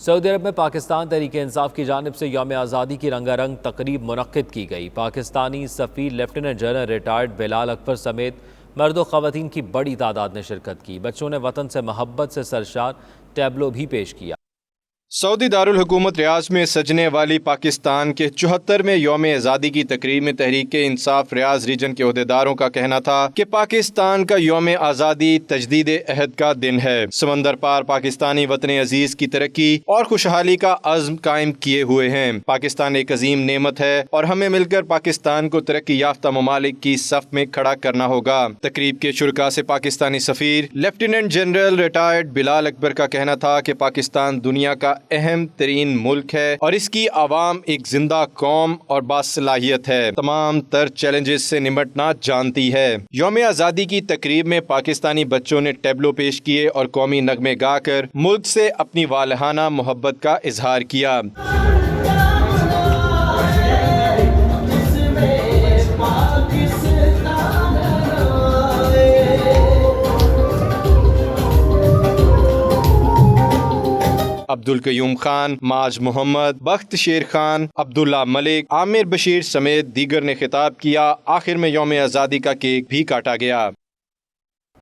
سعودی عرب میں پاکستان تحریک انصاف کی جانب سے یوم آزادی کی رنگا رنگ تقریب منعقد کی گئی۔ پاکستانی سفیر لیفٹیننٹ جنرل ریٹائرڈ بلال اکبر سمیت مرد و خواتین کی بڑی تعداد نے شرکت کی۔ بچوں نے وطن سے محبت سے سرشار ٹیبلو بھی پیش کیا۔ سعودی دارالحکومت ریاض میں سجنے والی پاکستان کے 74ویں یوم آزادی کی تقریب میں تحریک انصاف ریاض ریجن کے عہدیداروں کا کہنا تھا کہ پاکستان کا یوم آزادی تجدید عہد کا دن ہے۔ سمندر پار پاکستانی وطن عزیز کی ترقی اور خوشحالی کا عزم قائم کیے ہوئے ہیں۔ پاکستان ایک عظیم نعمت ہے اور ہمیں مل کر پاکستان کو ترقی یافتہ ممالک کی صف میں کھڑا کرنا ہوگا۔ تقریب کے شرکاء سے پاکستانی سفیر لیفٹیننٹ جنرل ریٹائرڈ بلال اکبر کا کہنا تھا کہ پاکستان دنیا کا اہم ترین ملک ہے اور اس کی عوام ایک زندہ قوم اور باصلاحیت ہے، تمام تر چیلنجز سے نمٹنا جانتی ہے۔ یوم آزادی کی تقریب میں پاکستانی بچوں نے ٹیبلو پیش کیے اور قومی نغمے گا کر ملک سے اپنی والہانہ محبت کا اظہار کیا۔ عبدالقیوم خان، ماج محمد، بخت شیر خان، عبداللہ ملک، عامر بشیر سمیت دیگر نے خطاب کیا۔ آخر میں یوم آزادی کا کیک بھی کاٹا گیا۔